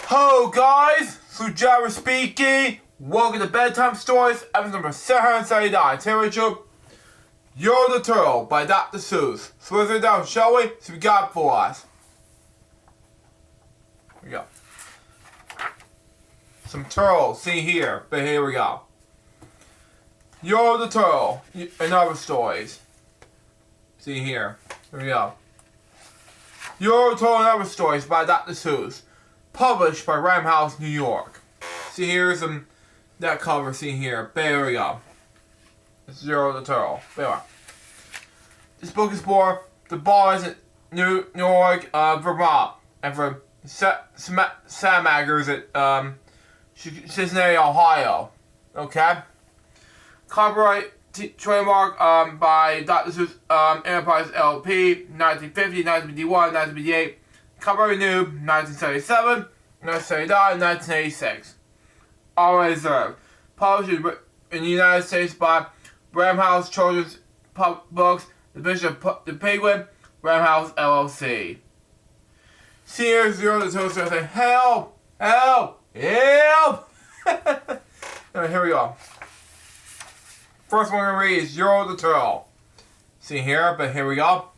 Hello guys, Sujara speaking. Welcome to Bedtime Stories, episode number 779. Here with you, Yertle the Turtle by Dr. Seuss. So let's get down, shall we? So we got for us. Here we go. Some turtles, see here, but here we go. Yertle the Turtle and other stories. See here. Here we go. Yertle the Turtle and other stories by Dr. Seuss. Published by Random House, New York. See here's some that cover. See here. There we go. It's Yertle the Turtle. There we go. This book is for the boys in New York, Vermont, and for Samagers at Cincinnati, Ohio. Okay. Copyright trademark by Dr. Seuss Enterprise LP, 1950, 1951, 1958. Copyright new, 1977, 1979, 1986. All reserved. Published in the United States by Random House Children's Books, Division of the Penguin, Random House LLC. Seniors, Yertle the Turtle say, help! Help! Help! Alright, here we go. First one we're going to read is Yertle the Turtle. See here, but here we go.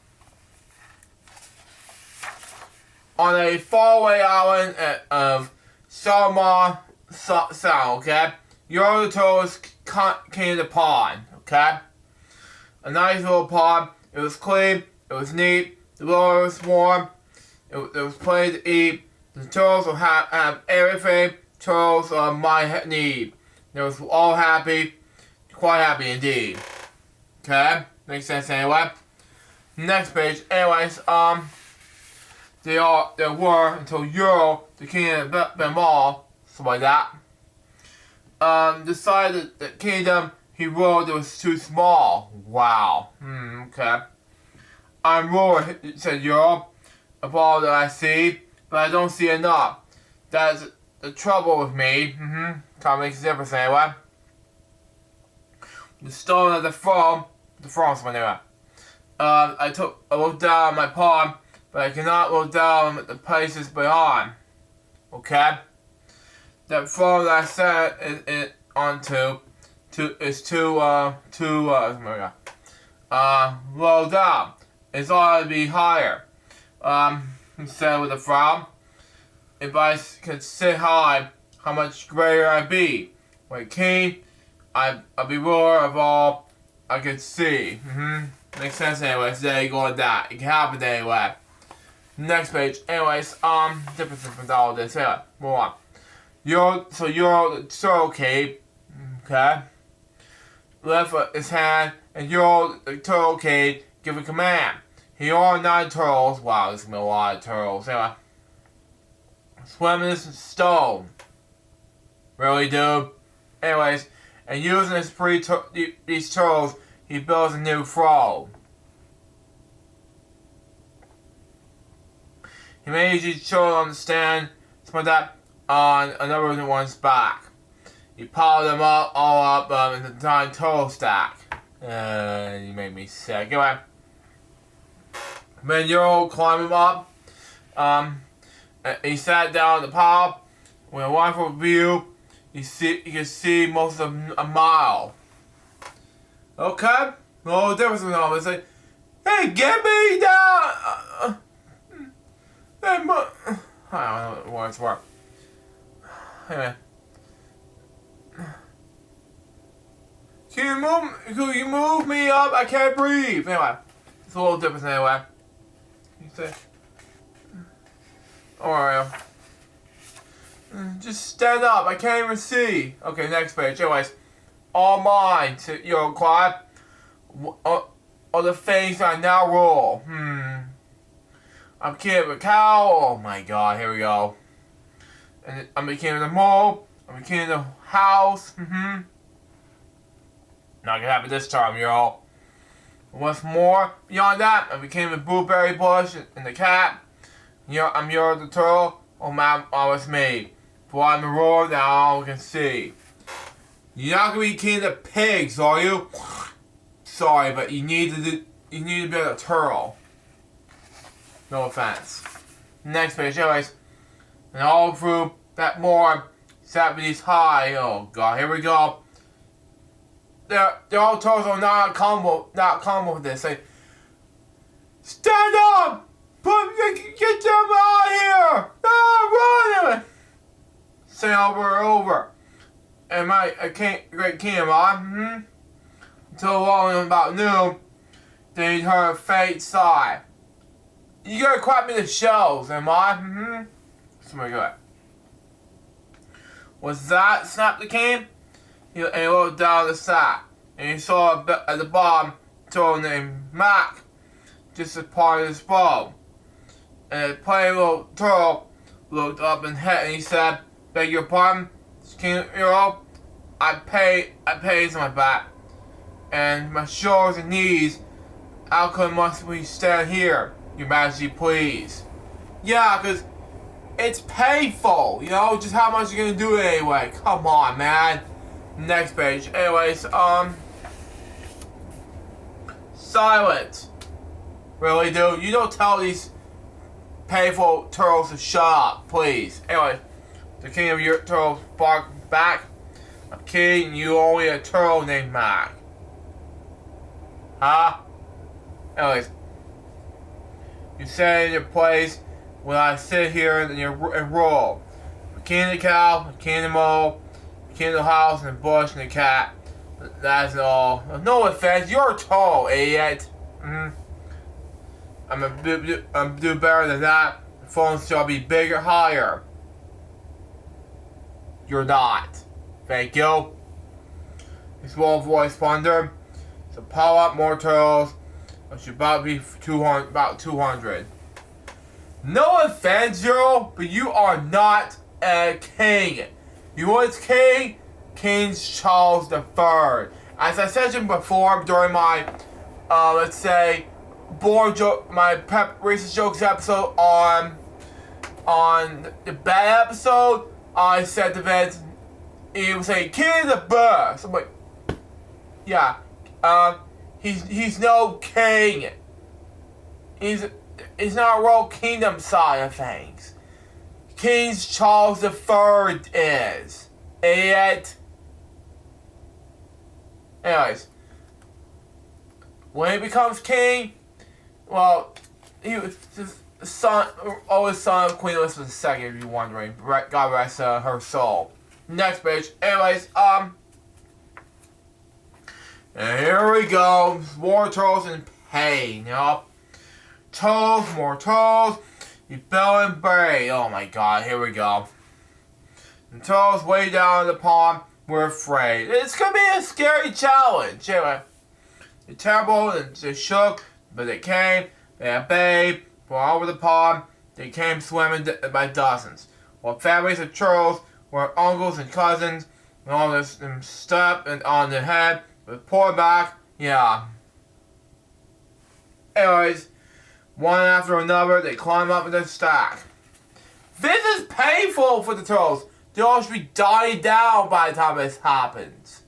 On a faraway island of Salmon Sound, okay? Yertle the Turtle came to the pond, okay? A nice little pond. It was clean. It was neat. The water was warm. There was plenty to eat. The turtles will have everything turtles might need. They was all happy. Quite happy indeed. Okay? Makes sense anyway. Next page. Anyways, there were until Yertle, the king of them all, something like that, decided that the kingdom he ruled was too small. Wow. Okay. I'm ruler, said Yertle, of all that I see, but I don't see enough. That's the trouble with me. Kind of makes a difference anyway. The stone of the throne, something like that. I looked down my palm, but I cannot look down at the places beyond. Okay? That throne that I sat it onto is too low down. It's ought to be higher. He said with a frown. If I could sit high, how much greater I'd be. When king, I'd be ruler of all I could see. Makes sense anyway. So there you go with that. It can happen anyway. Next page. Anyways, differences with all this. Anyway, move on. Yertle the Turtle cave, okay, left his hand, and Yertle the Turtle cave give a command. He ordered 9 turtles. Wow, there's gonna be a lot of turtles. Anyway, swim in this stone. Really, dude? Anyways, and using these turtles, he builds a new throne. He made each turtle understand some of that on another one's back. He piled them all up in the giant turtle stack. You made me sick. Anyway, when Yertle climbed him up, he sat down on the pile. With a wonderful view, you could see most of a mile. Okay, no difference with all. It's like, hey, get me down. I don't know what the words were. Anyway. Can you move me up? I can't breathe. Anyway. It's a little different anyway. You say. Alright. Just stand up. I can't even see. Okay, next page. Anyways. All mine. You're quiet. All the things I now rule. I'm king of a cow. Oh my god, here we go. And I'm the king of the mole. I'm the king of the house. Not gonna happen this time, Yertle. What's more, beyond that, I became the blueberry bush and the cat. I'm Yertle the Turtle. Oh man, always me. For I'm the ruler that all can see. You're not gonna be king of the pigs, are you? Sorry, but you need to be a turtle. No offense. Next page, anyways. And all through that more 70s high. Oh god, here we go. They're all turtles are not comfortable with this. Say, stand up! Get them out of here! Ah, run! Say over and over. And my great king, until long about noon, then you heard a faint sigh. You gotta crack me the shells, am I? Somebody go ahead. Was that? Snapped the king. And he looked down the sack, and he saw at the bottom a turtle named Mac, just as part of his bow. And the plain little turtle looked up and he said, "Beg your pardon, King Yertle. I paid my back, and my shoulders and knees. How come must we stand here, Your Majesty, please?" Yeah, 'cause it's painful, just how much you're gonna do it anyway. Come on, man. Next page. Anyways, silence. Really, dude? You don't tell these painful turtles to shut up, please. Anyway, the king of your turtles barked back. "A king, you only a turtle named Mac." Huh? Anyways, you stay in your place when I sit here and roll. The king of the cow, the king of the mole, the king of the house and the bush and the cat. That's all. No offense, you're a turtle, idiot. I'm do better than that. The phone shall be bigger, higher. You're not. Thank you. His small voice thundered. So pile up more turtles. I should about be 200, about 200. No offense, Yertle, but you are not a king. You was king, King Charles III. As I said before during my, let's say, my prep racist jokes episode on the bad episode, I said to Vince, he was saying, "King of the birds." I'm like, yeah, he's no king. He's not a royal kingdom side of things. King Charles III is. Idiot. Anyways, when he becomes king, well, he was the son of Queen Elizabeth II, if you're wondering. God rest her soul. Next page. Anyways, and here we go. More turtles in pain, Turtles, more turtles. You fell and buried. Oh my god, here we go. The turtles way down in the pond were afraid. It's gonna be a scary challenge. Anyway, they trembled and they shook, but they came. They obeyed. From over the pond, they came swimming by dozens. While families of turtles were uncles and cousins, and all this stuff and on the head with poor back. Yeah. Anyways, one after another, they climb up in the stack. This is painful for the turtles. They all should be dying down by the time this happens.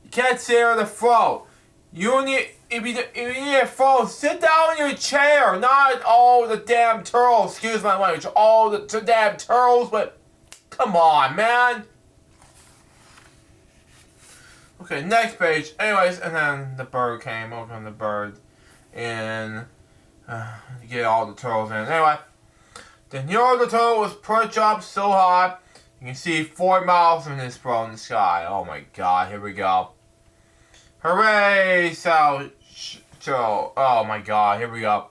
You can't sit on the throat. If you need a phone, sit down in your chair. Not all the damn turtles. Excuse my language. All the damn turtles, but come on, man. Okay, next page. Anyways, and then the bird came. Open the bird, and get all the turtles in. Anyway, the Yertle turtle was perched up so high you can see 4 miles from this bro in the sky. Oh my god, here we go. Hooray! So, oh my god, here we go.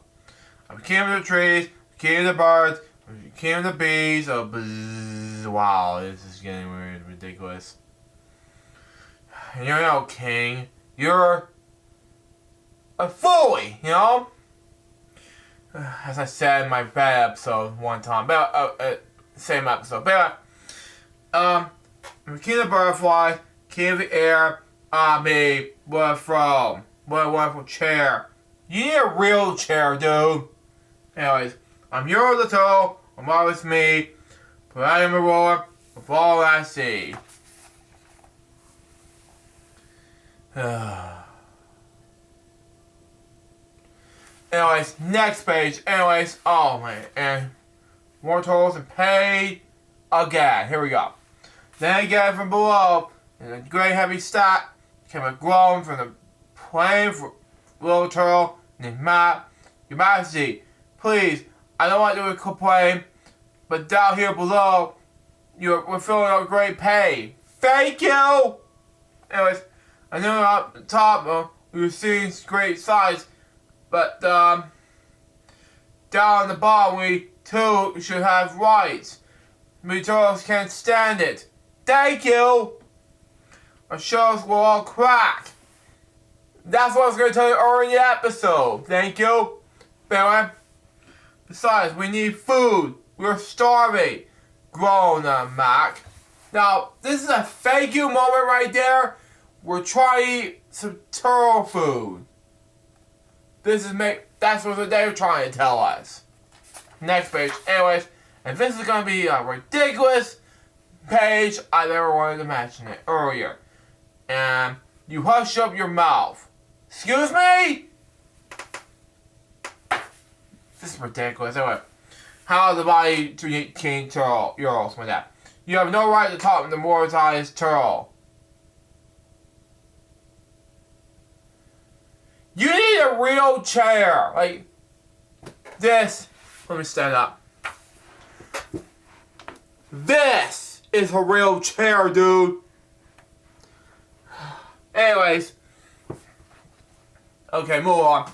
I'm king of the trees, king of the birds, king of the bees. Oh, bzz, wow, this is getting weird, ridiculous. And you're no king. You're a foolie, As I said in my bad episode one time, but same episode. But I'm king of the butterflies, king of the air. Me, what a throne. What a wonderful chair. You need a real chair, dude. Anyways, I'm Yertle the turtle. I'm always me. But I am a ruler of all I see. Anyways, next page. Anyways, oh man, and more turtles and paid. again. Here we go. Then again from below, in a great heavy stack, came a groan from the plane for little turtle named Matt. Your Majesty, please, I don't want to complain, but down here below, we're feeling a great pain. Thank you! Anyways, I know up the top we were seeing great sights, but down on the bottom we too should have rights. We turtles can't stand it. Thank you! Our shows will all crack. That's what I was going to tell you earlier in the episode. Thank you. But anyway, besides, we need food. We're starving. Grown Mac. Now, this is a thank you moment right there. We're trying to eat some turtle food. That's what they were trying to tell us. Next page. Anyways, and this is going to be a ridiculous page I've ever wanted to mention it earlier. And you hush up your mouth. Excuse me? This is ridiculous. Anyway, how is the body to eat king turtle? Yertle with that. You have no right to talk to the mortalized turtle. You need a real chair. Like this. Let me stand up. This is a real chair, dude. Anyways. Okay, move on.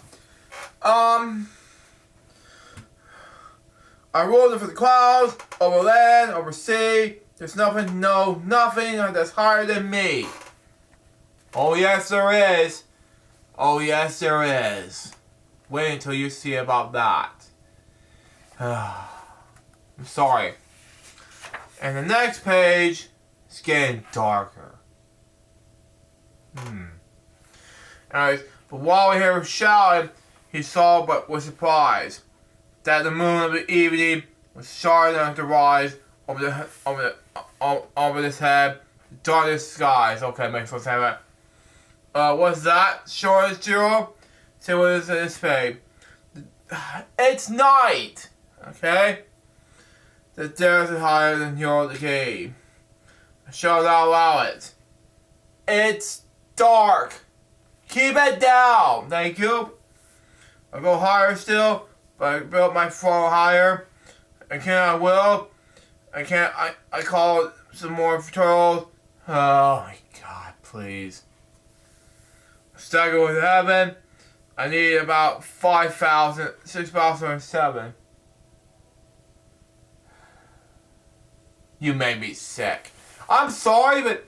I rolled it for the clouds, over land, over sea. There's nothing that's higher than me. Oh yes there is. Oh yes there is. Wait until you see about that. I'm sorry. And the next page is getting darker. Anyways, but while he was shouting, he saw but was surprised that the moon of the evening was shining on the rise over his head, the darkest skies. Okay, makes sense. What's that? Sure is zero. Say what is this page? It's night. Okay. The stairs are higher than your cave. I shall not allow it. It's dark. Keep it down. Thank you. I'll go higher still, but I built my throne higher. I will. I call some more turtles. Oh my god, please. Stagger with heaven. I need about 6,007. You made me sick. I'm sorry, but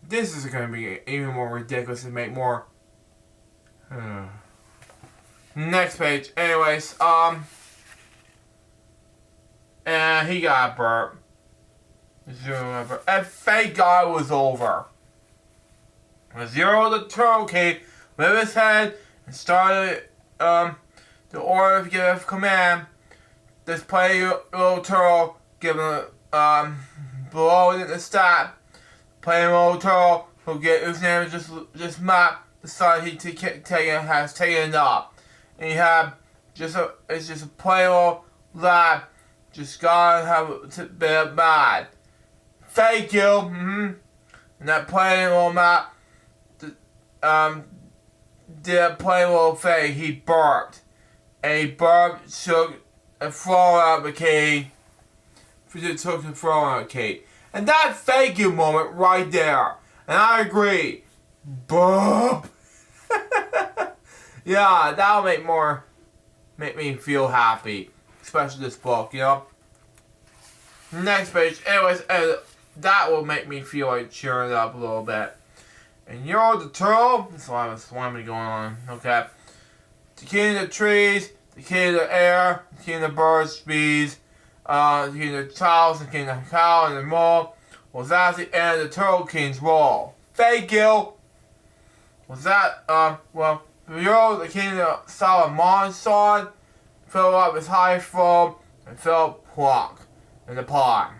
this is going to be even more ridiculous and make more. Next page. Anyways, and he got a burp. And thank God it was over. Zero the turtle king with his head and started the order to give a command. This play little turtle given below in the stat. Playing little turtle who get whose name is just Matt. The son he has taken up. And he had it's just a plain little lad. Just gotta have a bit mad. Thank you. And that plain little Matt did a plain little thing. He burped. And he burped, shook, and threw out the key. Took the throne out of the key. And that thank you moment right there. And I agree. Burp. Yeah, that'll make me feel happy. Especially this book, you know. Next page. Anyways, that will make me feel like cheering up a little bit. And you're the turtle. That's why I was going on. Okay. The king of the trees, the king of the air, the king of the birds, bees, the king of the cows, the king of the cow, and the mole. Was that the end of the Turtle King's role? Thank you. Was that well, you're the king of Solomon's son. Fill up his high throne and fell plunk in the pond.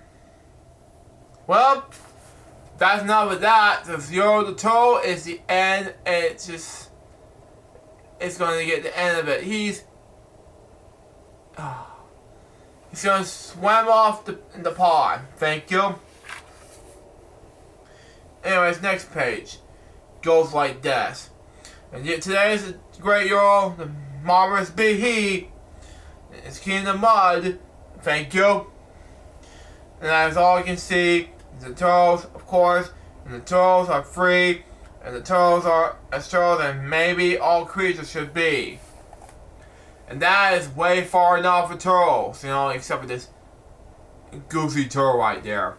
Well, that's enough of that. The Yertle the Turtle is the end, and it's going to get the end of it. He's gonna swim off in the pond. Thank you. Anyways, next page goes like this. And yet today is a great Yertle, the marvelous big he. It's king of mud. Thank you. And that's all you can see. The turtles, of course, and the turtles are free, and the turtles are as turtles and maybe all creatures should be. And that is way far enough for turtles, you know, except for this goofy turtle right there.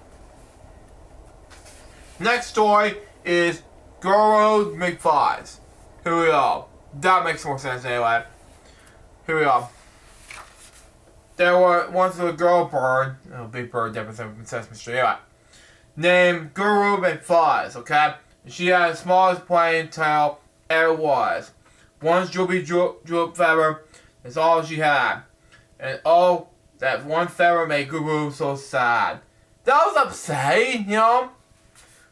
Next story is Guru McFlies. Here we go. That makes more sense anyway. Here we go. There was once a girl bird, a big bird, different from Sesame Street, anyway, named Guru McFlies, okay? She had the smallest plain tail ever was. One droopy droop feather, that's all she had. And oh, that one feather made Guru so sad. That was upsetting, you know?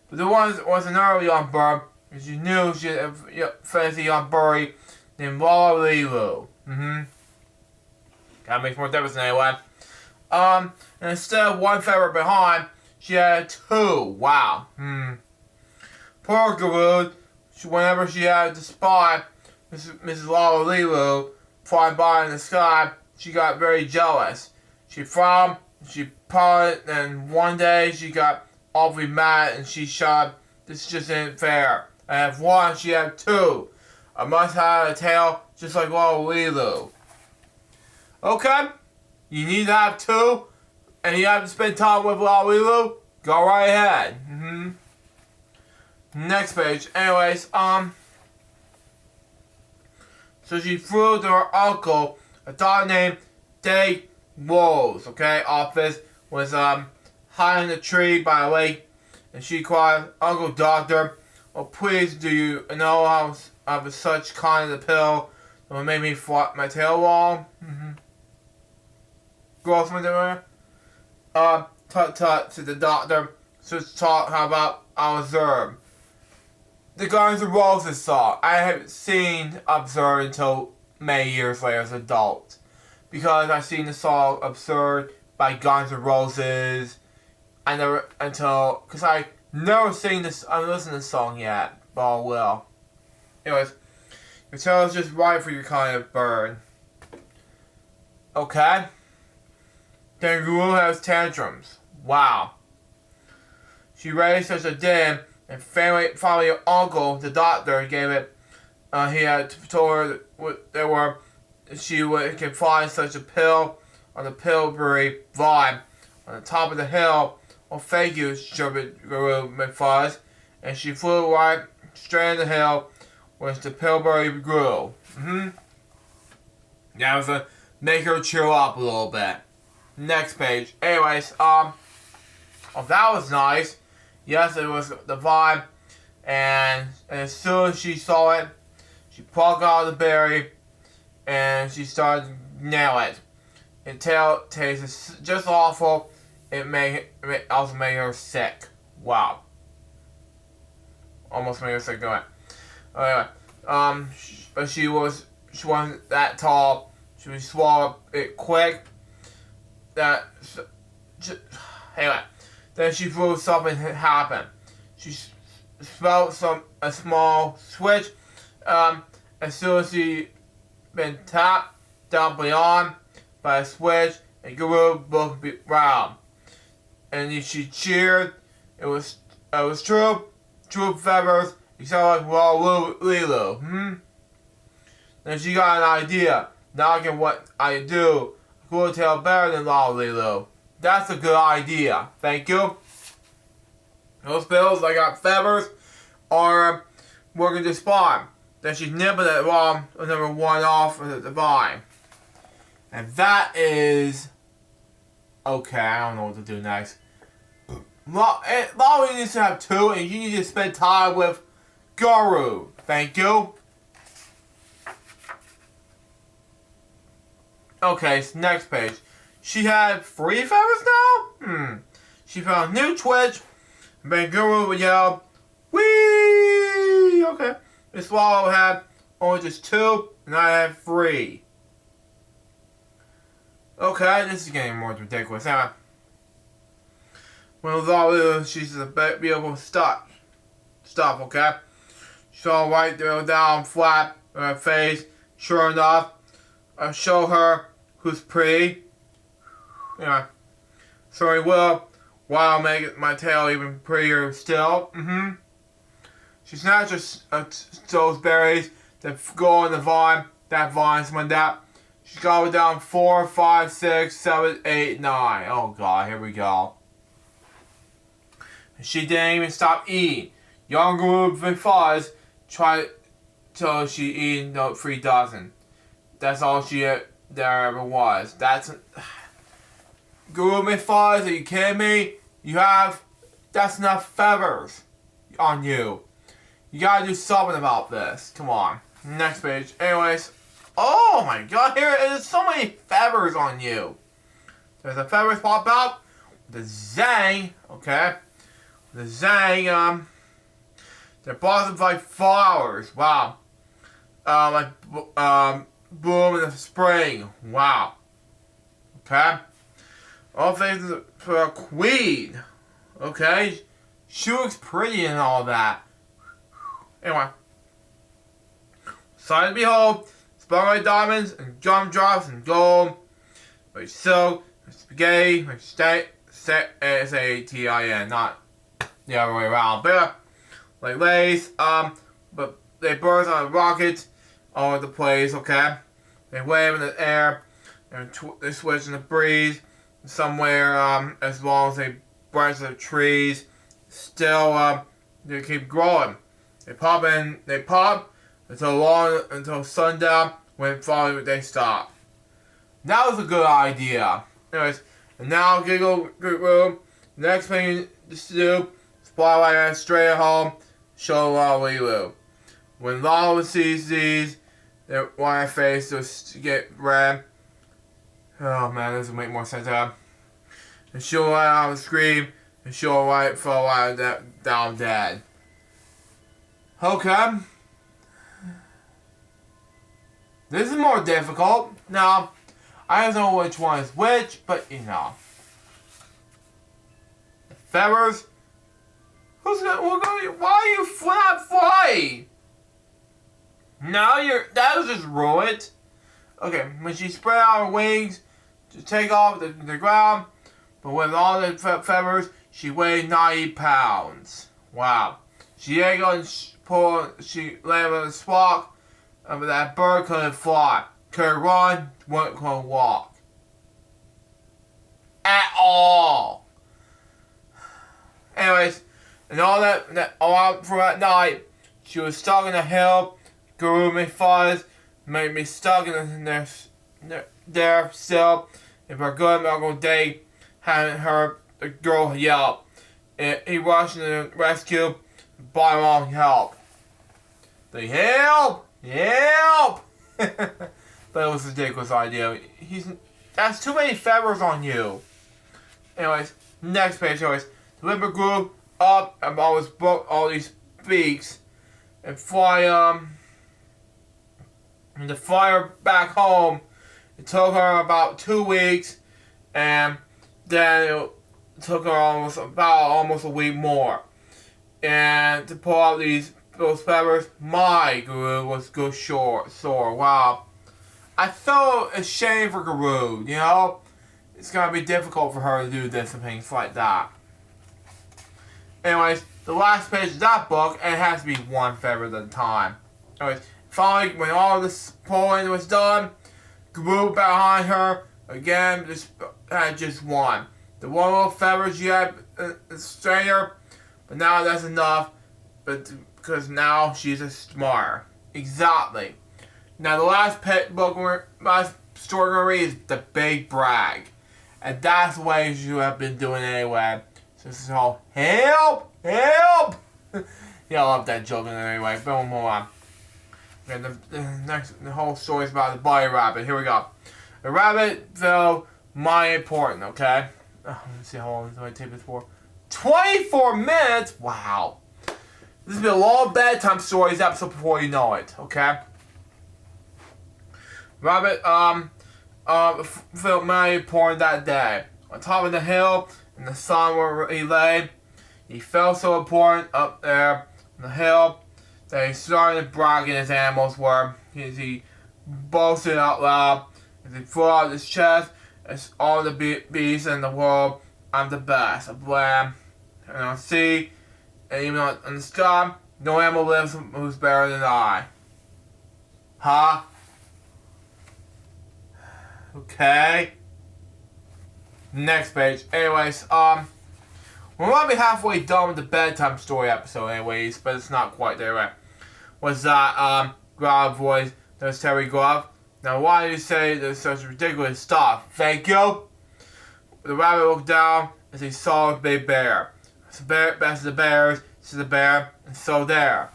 But there was another young bird, and she knew she had a fancy young birdie named Lulu. That makes more difference anyway. And instead of one feather behind, she had two. Wow. Poor Guru, whenever she had to spy Mrs. Lulu flying by in the sky, she got very jealous. She frowned, she pouted, and one day she got awfully mad and she shouted, "This just isn't fair. I have one, she had two. I must have a tail just like Lulu." Okay, you need to have two, and you have to spend time with Lulu. Go right ahead. Next page. Anyways, so she flew to her uncle, a dog named Day Rose. Okay, office was high in a tree by a lake, and she cried, "Uncle Doctor, oh please, do you know how I have such kind of pill that will make me flop my tail long?" Grossman there. Tut tut, said the doctor. Just talk how about our observe. The Guns N' Roses song. I haven't seen Absurd until many years later as an adult. Because I've seen the song Absurd by Guns N' Roses. I never, because I never seen this, I haven't listened to this song yet. But I will. Anyways, your tail is just right for your kind of bird. Okay. Then Guru has tantrums. Wow. She raised such a din, and finally her uncle, the doctor, gave it. He had told her she could find such a pill on the Pillsbury vine on the top of the hill. "Oh, thank you," chirped Guru McFlies, and she flew right straight on the hill, which the Pillsbury grew. That was to make her cheer up a little bit. Next page. Anyways, oh, that was nice. Yes, it was the vibe. And as soon as she saw it, she plucked out the berry, and she started to nail it. It tasted just awful. It also made her sick. Wow. Almost made her sick. Go ahead. Anyway, but she wasn't that tall. She swallowed it quick. Anyway, then she flew, something had happened. She felt a small switch. As soon as she been tapped down beyond by a switch, and Guru looked round, and she cheered. It was true. True feathers. You sound like Lulu. Then she got an idea. Now I can what I do. Cool tail better than Lulu. That's a good idea. Thank you. Those pills that got feathers are working just fine. Then she nibbled at number one off of the vine. And that is okay. I don't know what to do next. Lolly needs to have two, and you need to spend time with Guru. Thank you. Okay, so next page. She had 3 feathers now? She found a new twitch, and then Guru would yell, "Whee!" Okay. Miss Swallow had only just 2, and I had 3. Okay, this is getting more ridiculous. Anyway, when Lolly, she's a bit be able to stop, okay? She's all right there down flat on her face. Sure enough, I show her who's pretty. Yeah. So I will, while making my tail even prettier still. She snatches those berries that go on the vine. That vine's one that. She's going down 4, 5, 6, 7, 8, 9. Oh god, here we go. She didn't even stop eating. Young Guru Fuzz tried till she eaten 3 dozen. That's all there ever was. That's Guru Fuzz, are you kidding me? That's enough feathers on you. You gotta do something about this. Come on. Next page. Anyways. Oh my god, there's so many feathers on you. There's the feathers pop out. The Zang, okay. The Zang, they're blossomed like flowers. Wow. Bloom in the spring. Wow. Okay. All things for a queen. Okay. She looks pretty and all that. Anyway. Sight to behold, spun like diamonds and gumdrops and gold, like silk, like spaghetti, like S-A-T-I-N, not the other way around. But yeah, like lace, but they burst on a rocket all over the place, okay? They wave in the air, and they switch in the breeze, somewhere, as long as they branch the trees, still, they keep growing. They pop until sundown, when finally they stop. That was a good idea. Anyways, and now Giggle Room. Next thing to do is fly like straight home, show Lulu. When Lala sees these, their wire face just get red. Oh man, this will make more sense now. And she'll let out a scream, and she'll fall out down dead. Okay. This is more difficult. Now, I don't know which one is which, but you know. The feathers. Why are you not flying? Now that was just ruined. Okay, when she spread out her wings to take off the ground, but with all the feathers, she weighed 90 pounds. Wow. She ain't gonna she landed on the spot. But that bird couldn't fly, couldn't run, couldn't walk. At all. Anyways, and all for that night, she was stuck in a hill. Guru Fuzz made me stuck in there still. And for good Uncle Dave hadn't heard the girl yell. And he rushed in the rescue, brought along help. They help! Help! But it was a ridiculous idea. That's too many feathers on you. Anyways, next page. Anyways, the Limber grew up and always broke all these beaks and fly to fly her back home. It took her about 2 weeks, and then it took her almost a week more. And to pull out those feathers, my Guru was good sore. Wow. I felt ashamed for Guru, you know? It's gonna be difficult for her to do this and things like that. Anyways, the last page of that book, and it has to be one feather at a time. Anyways, finally, when all this pulling was done, Guru behind her, again, had just one. The one little feather she had strainer, but now that's enough, because now she's a smarter. Exactly. Now the last last story we're gonna read is The Big Brag. And that's the way you have been doing anyway. So this is all, help! Help! Yeah, I love that joke anyway. But we'll move on. Okay, the whole story is about the bunny rabbit. Here we go. The rabbit, though, mighty important, okay? Let's see how long do I take this for. 24 minutes? Wow. This has been a long bedtime stories episode before you know it, okay? Rabbit, felt very important that day. On top of the hill, in the sun where he lay, he felt so important up there on the hill that he started bragging his animals were. He boasted out loud as he threw out his chest as all the beasts in the world. I'm the best. I blam. And on the sea, and even on the sky, no animal lives who's better than I. Huh? Okay. Next page. Anyways, we might be halfway done with the bedtime story episode anyways, but it's not quite there yet. Was that, Glove voice, there's Terry Glove. Now why do you say there's such ridiculous stuff? Thank you. The rabbit looked down as he saw a big bear. It's the bear, best of the bears, this is the bear, and so there.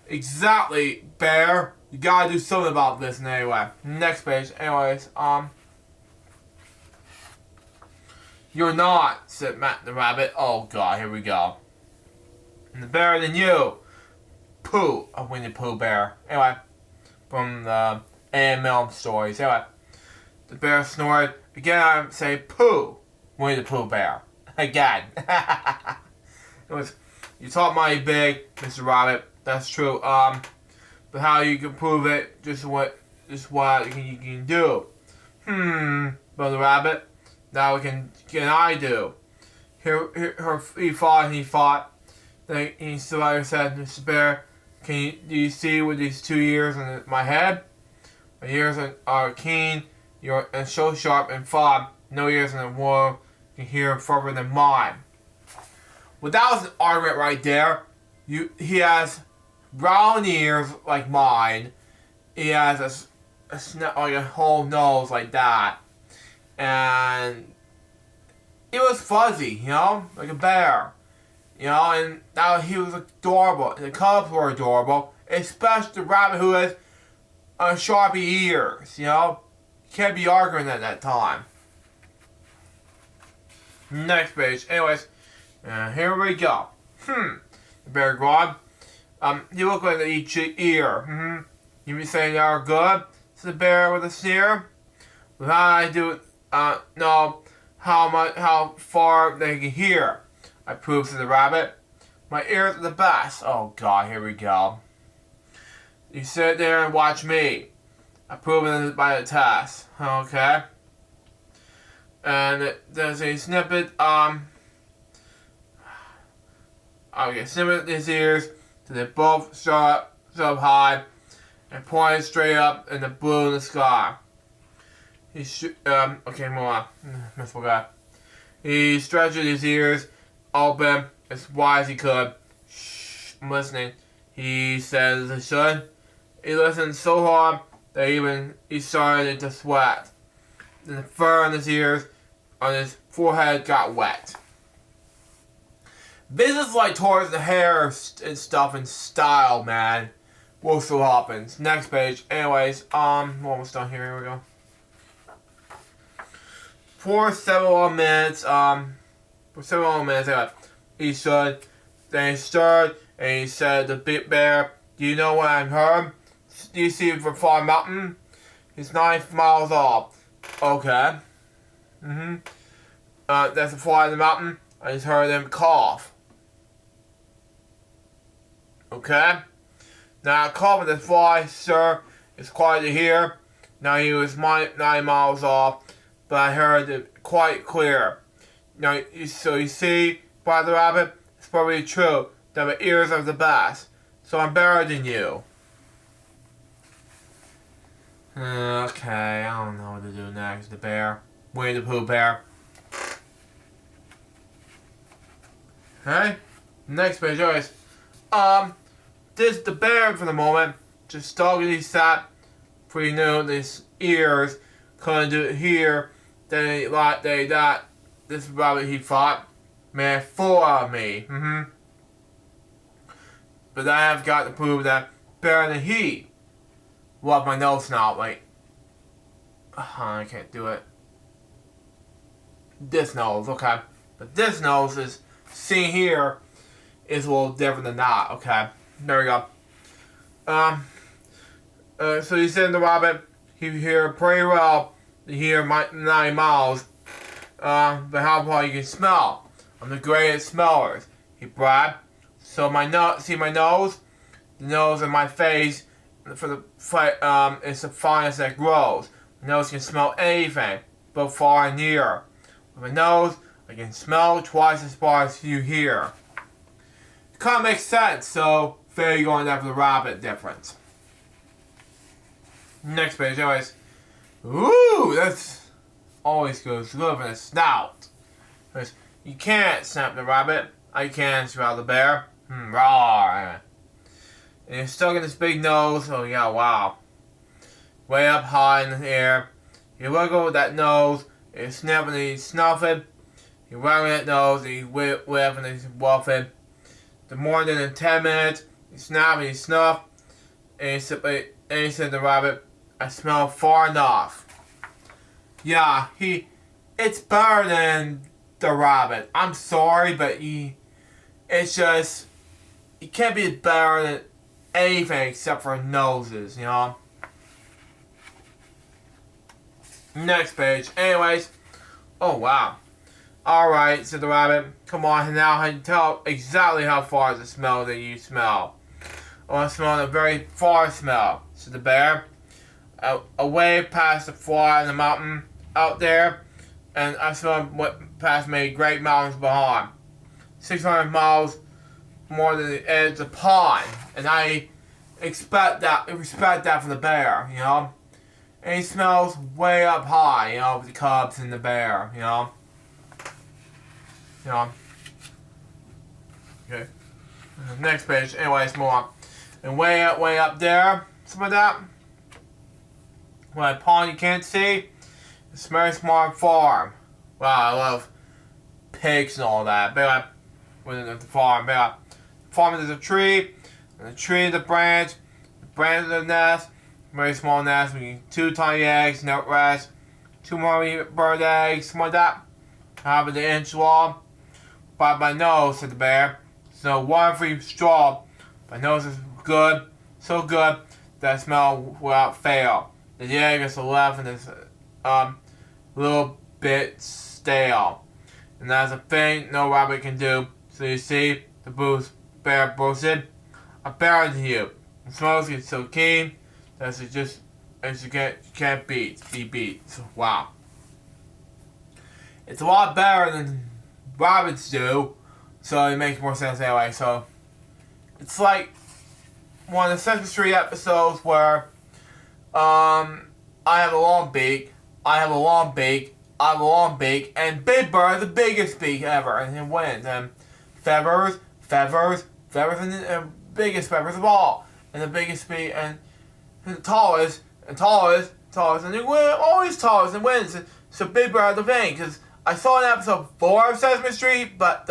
Exactly, bear. You gotta do something about this anyway. Next page. Anyways, You're not, said Matt the rabbit. Oh god, here we go. And the bear than you. Pooh, a Winnie Pooh bear. Anyway, from the AML stories. Anyway, the bear snored. Again, I say Pooh, Winnie the Pooh bear. Again. It was, you talk mighty big, Mr. Rabbit. That's true. But how you can prove it? Just what you can do. Brother Rabbit. Now can I do? He fought. Then he said, Mr. Bear, do you see with these 2 ears in my head? My ears are keen, and so sharp and fine. No ears in the world can hear further than mine. Well, that was an argument right there. He has brown ears like mine. He has like a whole nose like that. And it was fuzzy, like a bear. And now he was adorable. The cubs were adorable. Especially the rabbit who has sharpy ears, You can't be arguing at that time. Next page. Anyways, here we go. The bear growled. You look like each ear. You be saying they are good? Said the bear with a sneer. Well, how do I do know how far they can hear? I proved to the rabbit. My ears are the best. Oh god, here we go. You sit there and watch me. I proved it by the test. Okay. And there's a snippet, snippet his ears till they both shot up high and pointed straight up in the blue in the sky. Okay, move on. I forgot. He stretched his ears open as wide as he could. Shh, I'm listening. He said as he should. He listened so hard that he started to sweat. Then the fur on his ears, on his forehead got wet. This is like towards the hair and stuff in style, man. What still happens? Next page. Anyways, we're almost done here. Here we go. For several minutes, he stood, then he stirred, and he said, the big bear, do you know what I heard? Do you see the far mountain? It's 9 miles off. Okay. That's the fly in the mountain. I just heard him cough. Okay. Now, coughing the fly, sir, is quiet to hear. Now, he was 9 miles off, but I heard it quite clear. Now, so you see, Brother Rabbit, it's probably true that my ears are the best, so I'm better than you. Okay, I don't know what to do next. The bear. Winnie the Pooh bear. Okay? Next page, always. This the bear for the moment. Just doggedly sat, for he knew his ears couldn't do it here. Then this rabbit he thought, man, fool out of me. But I have got to prove that better than he. Love my nose now, like, I can't do it. This nose, okay. But this nose is, seen here, is a little different than that, okay. There we go. So he said to the rabbit, he hear pretty well to hear my 9 miles, but how far you can smell. I'm the greatest smellers, he bragged. So my nose, see my nose? The nose in my face, for the is the finest that grows. My nose can smell anything, both far and near. With my nose, I can smell twice as far as you hear. It kind of makes sense, so there you go on that for the rabbit difference. Next page, anyways. Ooh, that's always goes good for the snout. Because you can't snap the rabbit. I can smell the bear. Rawr. And you're stuck in this big nose. Oh yeah, wow. Way up high in the air. You wiggle with that nose. You snap and you snuff it. You wiggle that nose and you whiff and you wuff it. The more than 10 minutes, you snap and you snuff. And you said the rabbit, I smell far enough. Yeah, it's better than the rabbit. I'm sorry, but it's just, you can't be better than anything except for noses, you know? Next page. Anyways. Oh, wow. Alright, said the rabbit. Come on, now I can tell exactly how far the smell that you smell. I want to smell a very far smell, said the bear. Away past the fly in the mountain out there, and I smell what past many great mountains behind. 600 miles more than the edge of the pond, and I respect that from the bear, you know. And he smells way up high, you know, with the cubs and the bear, you know. You know. Okay. Next page. Anyways, more. And way up there, something like that. Well, a pond you can't see. It's a very smart farm. Wow, I love pigs and all that. But within the farm, but the farm is a tree, and the tree is a branch. The branch is a nest. Very small nest with 2 tiny eggs, nut rest, 2 more bird eggs, something like that. Half of the inch long. By my nose, said the bear. So 1 for each straw. My nose is good, so good that I smell without fail. The egg is left and is little bit stale. And that's a thing no rabbit can do. So you see, the bear boasted, I bear to you. The smells get so keen that you can't be beat. So, wow. It's a lot better than rabbits do, so it makes more sense anyway. So it's like one of the Sesame Street episodes where I have a long beak, and Big Bird the biggest beak ever, and it wins. And feathers, and the biggest feathers of all, and the biggest beak, and the tallest, and it wins, always tallest and wins. So Big Bird the thing, because I saw an episode 4 of Sesame Street, but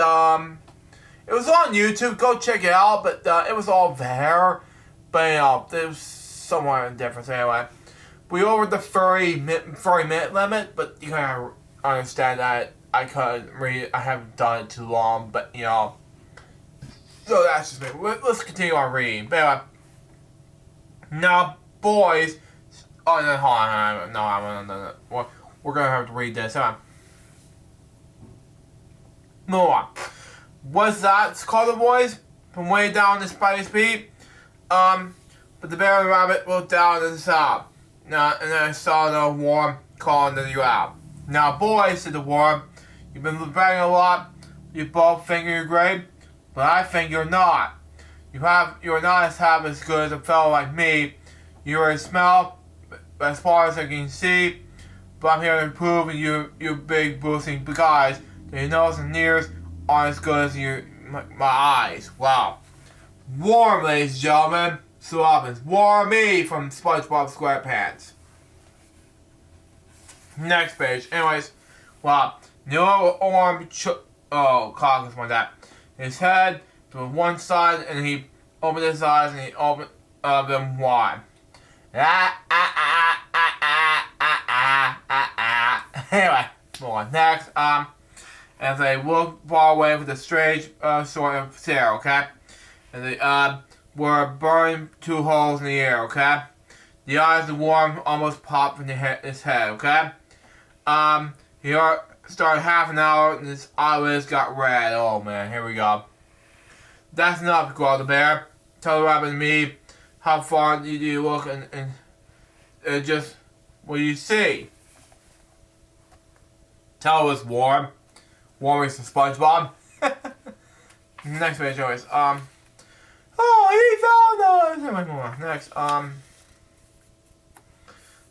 it was on YouTube. Go check it out. But it was all there. But you know, there's somewhat of a difference anyway. We over the 30 minute limit, but you gotta understand that I couldn't read it. I haven't done it too long, but you know. So that's just me. Let's continue on reading. But anyway, now boys. Oh no, hold on. No. We're gonna have to read this. Move on. What's that? It's called the boys from way down the Spidey's Peak. But the bear and the rabbit looked down to the south. Now, and then I saw the worm calling to you out. Now, boys, said the worm, you've been bragging a lot. You both think you're great, but I think you're not. You're not as good as a fellow like me. You're a smell, as far as I can see. But I'm here to prove to you big boosting guys that your nose and ears aren't as good as my eyes. Wow. Warm, ladies and gentlemen. So happens. Warm me from SpongeBob SquarePants. Next page. Anyways, wow. No arm cock like that. His head to one side, and he opened his eyes, and he opened them wide. Anyway, move on. Next, as they looked far away with a strange sort of stare, okay? And they were burning 2 holes in the air, okay? The eyes are warm, almost pop in his head, okay? He started half an hour and his eyelids got red. Oh man, here we go. That's enough, growled the bear. Tell the rabbit and me how far do you look and just what do you see? Tell it was warm. Warm as SpongeBob. Next page, anyways. Oh, he found us! Next,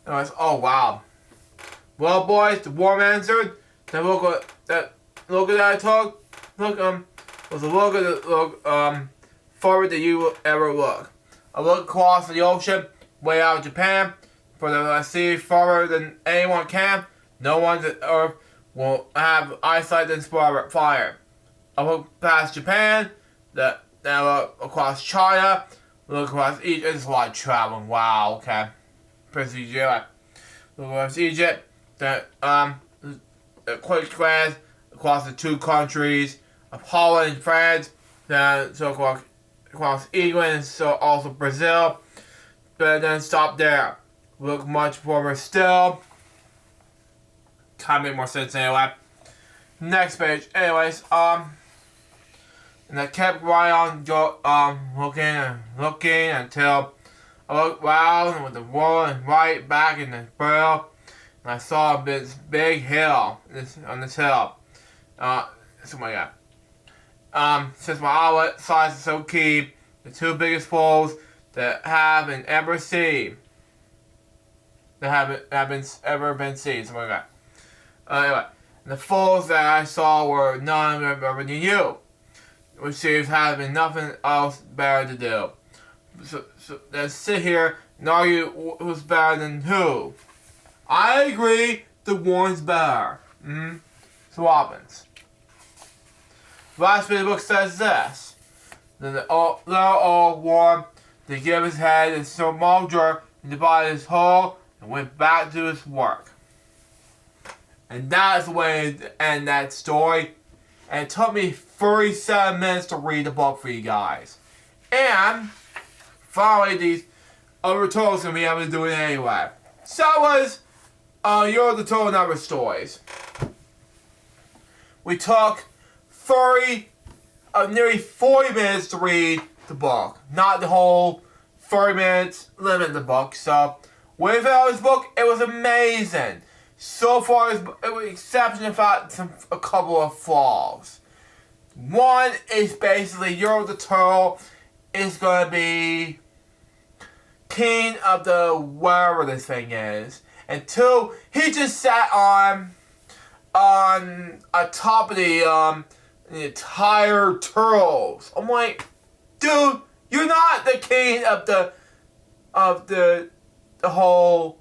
anyways, oh wow. Well, boys, the worm answered. That look that I took, was a look at the farther than you will ever look. I look across the ocean, way out of Japan, for the sea farther than anyone can. No one on Earth will have eyesight than fire. I look past Japan, then look across China, look across Egypt. This is a lot of traveling. Wow, okay. Prince Egypt. Look across Egypt. Then a quick glance across the two countries of Holland and France. Then so across England and so also Brazil. But then stop there. Look much further still. Kind of make more sense anyway. Next page. Anyways, and I kept right on looking until I looked round with the world and right back in the barrel, and I saw this big hill on this hill. Something like that. Since my outlet size is so key, the two biggest falls that have been ever seen. That have ever been seen. Something like that. Anyway, the falls that I saw were none other than you, which seems having nothing else better to do. So let's sit here and argue who's better than who. I agree, the one's better. So what happens? The last bit of the book says this. Then they're all warm. They give his head a small jerk and divided his whole and went back to his work. And that's the way to end that story. And it took me 37 minutes to read the book for you guys. And finally, these other totals gonna be able to do it anyway. So that was Yertle the Total Number Stories. We took nearly 40 minutes to read the book. Not the whole 30 minutes limit in the book. So without this book, it was amazing. So far, it was exception of a couple of flaws. One is basically Yertle the Turtle is going to be king of the wherever this thing is. And two, he just sat on top of the entire turtles. I'm like, dude, you're not the king of the whole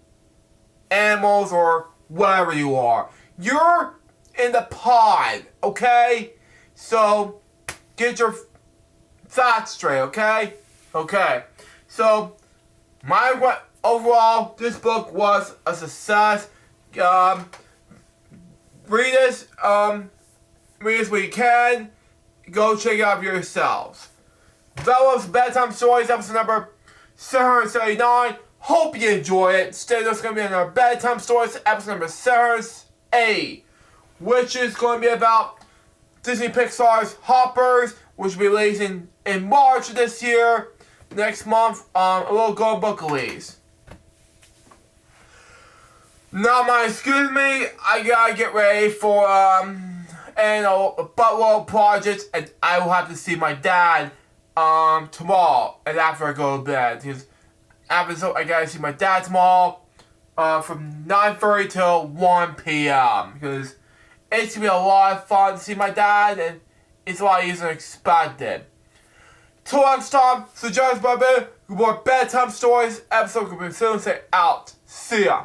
animals or whatever you are. You're in the pod, okay? So, get your thoughts straight, okay? Okay. So, overall, this book was a success. Read this when you can. Go check it out for yourselves. That was Bedtime Stories, episode number 779. Hope you enjoy it. Stay there's going to be another Bedtime Stories, episode number 780, which is going to be about Disney Pixar's Hoppers, which will be releasing in March of this year. Next month, a little Golden Book release. Now, excuse me, I gotta get ready for a buttload projects, and I will have to see my dad tomorrow, and after I go to bed. Because I gotta see my dad tomorrow from 9:30 till 1 p.m. Because it's gonna be a lot of fun to see my dad, and it's a lot easier than expected. Till next time, so John's Bobby, more Bedtime Stories episode will be soon. Say out. See ya.